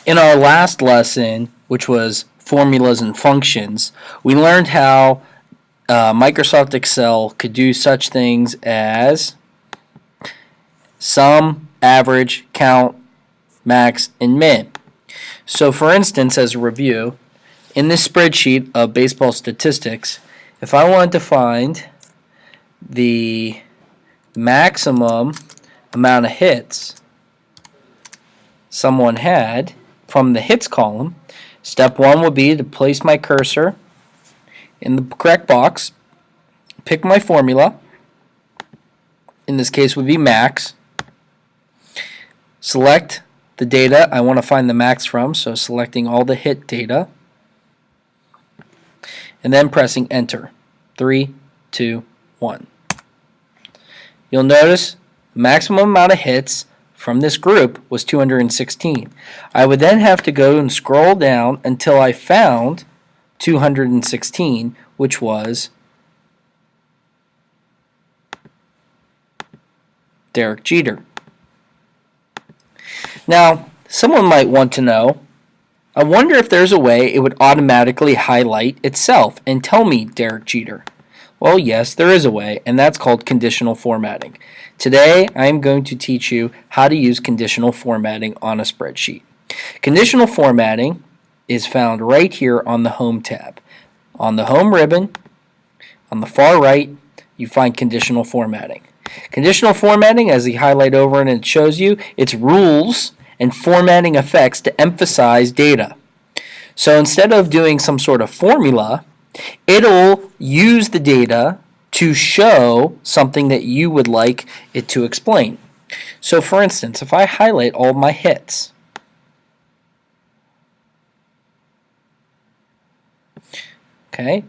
In our last lesson, which was formulas and functions, we learned how Microsoft Excel could do such things as sum, average, count, max, and min. So for instance, as a review, in this spreadsheet of baseball statistics, if I wanted to find the maximum amount of hits someone had from the hits column, step one would be to place my cursor in the correct box, pick my formula, in this case would be max, select the data I want to find the max from, so selecting all the hit data, and then pressing enter. 3, 2, 1. You'll notice the maximum amount of hits from this group was 216. I would then have to go and scroll down until I found 216, which was Derek Jeter. Now, someone might want to know, I wonder if there's a way it would automatically highlight itself and tell me Derek Jeter. Well, yes, there is a way, and that's called conditional formatting. Today, I am going to teach you how to use conditional formatting on a spreadsheet. Conditional formatting is found right here on the Home tab. On the Home ribbon, on the far right, you find conditional formatting. Conditional formatting, as the highlight over and it shows you, it's rules and formatting effects to emphasize data. So instead of doing some sort of formula, it'll use the data to show something that you would like it to explain. So for instance, if I highlight all my hits, okay,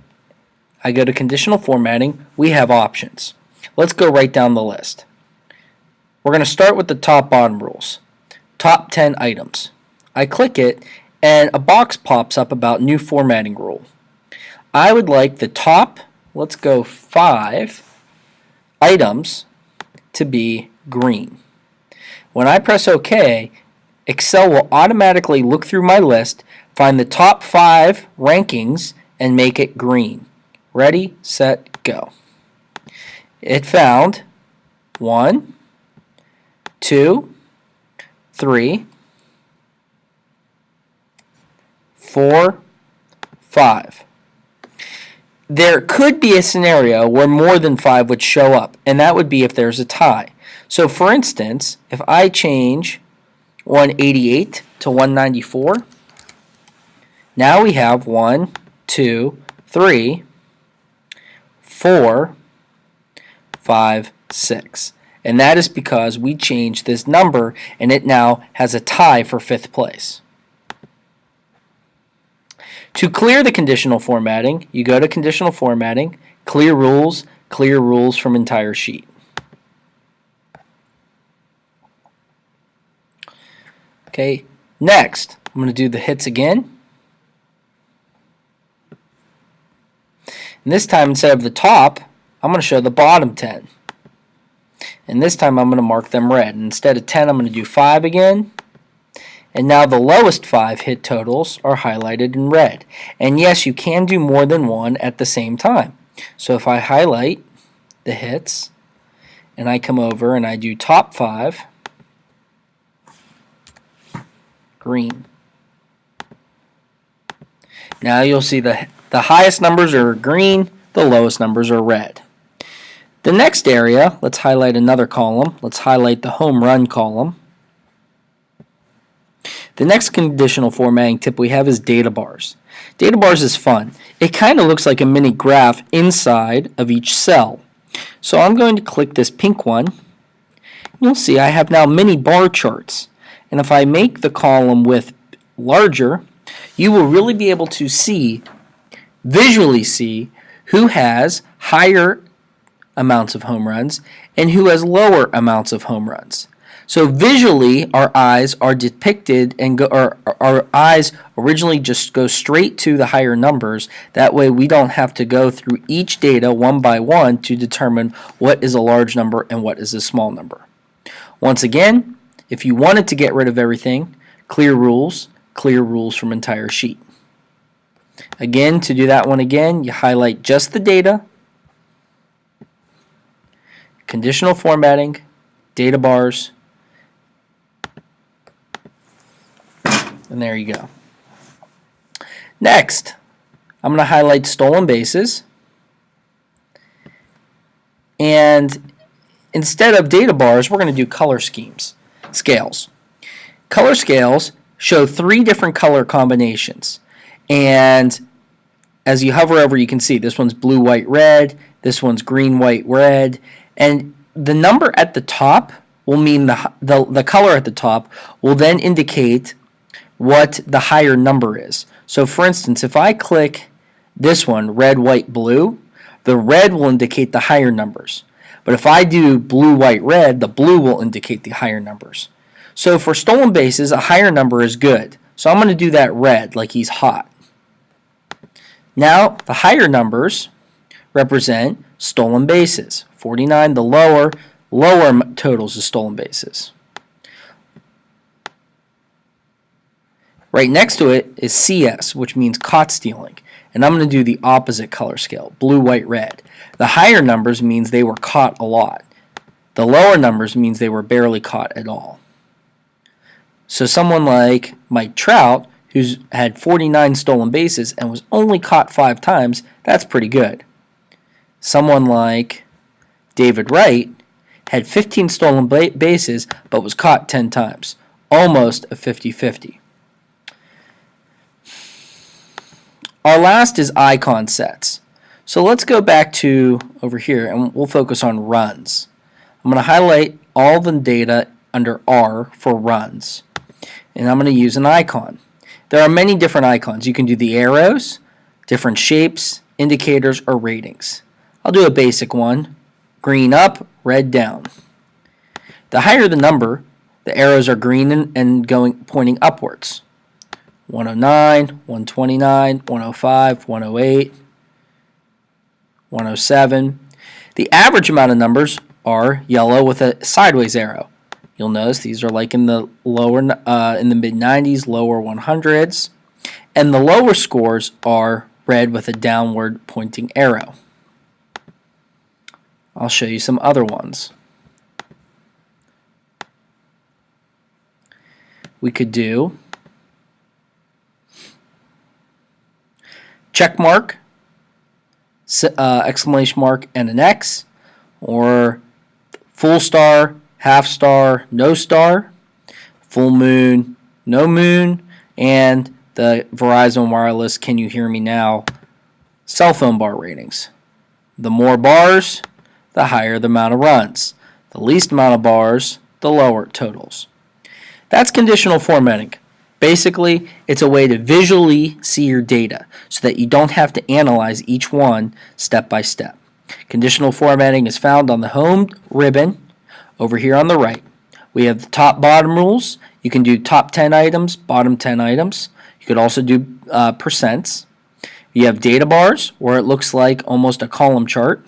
I go to conditional formatting, we have options. Let's go right down the list. We're going to start with the top bottom rules. Top 10 items. I click it and a box pops up about new formatting rule. I would like the top, let's go 5 items to be green. When I press OK, Excel will automatically look through my list, find the top 5 rankings, and make it green. Ready, set, go. It found 1, 2, 3, 4, 5. There could be a scenario where more than 5 would show up, and that would be if there's a tie. So for instance, if I change 188 to 194, now we have 1, 2, 3, 4, 5, 6. And that is because we changed this number and it now has a tie for 5th place. To clear the conditional formatting, you go to conditional formatting, clear rules from entire sheet. Okay, next I'm going to do the hits again. And this time instead of the top, I'm going to show the bottom 10. And this time I'm going to mark them red. And instead of 10, I'm going to do 5 again. And now the lowest 5 hit totals are highlighted in red. And yes, you can do more than one at the same time. So if I highlight the hits, and I come over and I do top 5, green. Now you'll see the highest numbers are green, the lowest numbers are red. The next area, let's highlight another column. Let's highlight the home run column. The next conditional formatting tip we have is data bars. Data bars is fun. It kind of looks like a mini graph inside of each cell. So I'm going to click this pink one. You'll see I have now mini bar charts. And if I make the column width larger, you will really be able to visually see who has higher amounts of home runs and who has lower amounts of home runs. So visually, our eyes are depicted and our eyes originally just go straight to the higher numbers. That way we don't have to go through each data one by one to determine what is a large number and what is a small number. Once again, if you wanted to get rid of everything, clear rules, clear rules from entire sheet. Again, to do that one again, you highlight just the data, conditional formatting, data bars, and there you go. Next, I'm going to highlight stolen bases, and instead of data bars, we're going to do color scales. Color scales show 3 different color combinations, and as you hover over, you can see this one's blue, white, red, this one's green, white, red, and the number at the top will mean the color at the top will then indicate what the higher number is. So for instance, if I click this one, red, white, blue, the red will indicate the higher numbers. But if I do blue, white, red, the blue will indicate the higher numbers. So for stolen bases, a higher number is good. So I'm going to do that red, like he's hot. Now, the higher numbers represent stolen bases. 49, the lower totals of stolen bases. Right next to it is CS, which means caught stealing. And I'm going to do the opposite color scale, blue, white, red. The higher numbers means they were caught a lot. The lower numbers means they were barely caught at all. So someone like Mike Trout, who's had 49 stolen bases and was only caught 5 times, that's pretty good. Someone like David Wright had 15 stolen bases but was caught 10 times. Almost a 50-50. Our last is icon sets. So let's go back to over here and we'll focus on runs. I'm going to highlight all the data under R for runs. And I'm going to use an icon. There are many different icons. You can do the arrows, different shapes, indicators, or ratings. I'll do a basic one. Green up, red down. The higher the number, the arrows are green and pointing upwards. 109, 129, 105, 108, 107. The average amount of numbers are yellow with a sideways arrow. You'll notice these are like in the mid-90s, lower 100s, and the lower scores are red with a downward pointing arrow. I'll show you some other ones. We could do check mark, exclamation mark, and an X, or full star, half star, no star, full moon, no moon, and the Verizon Wireless Can You Hear Me Now cell phone bar ratings. The more bars, the higher the amount of runs. The least amount of bars, the lower totals. That's conditional formatting. Basically, it's a way to visually see your data so that you don't have to analyze each one step by step. Conditional formatting is found on the home ribbon over here on the right. We have the top bottom rules. You can do top 10 items, bottom 10 items. You could also do percents. You have data bars where it looks like almost a column chart.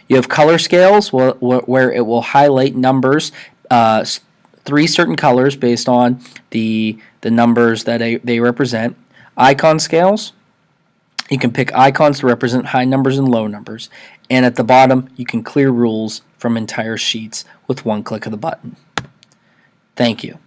You have color scales where it will highlight numbers, 3 certain colors based on the numbers that they represent. Icon scales. You can pick icons to represent high numbers and low numbers. And at the bottom, you can clear rules from entire sheets with one click of the button. Thank you.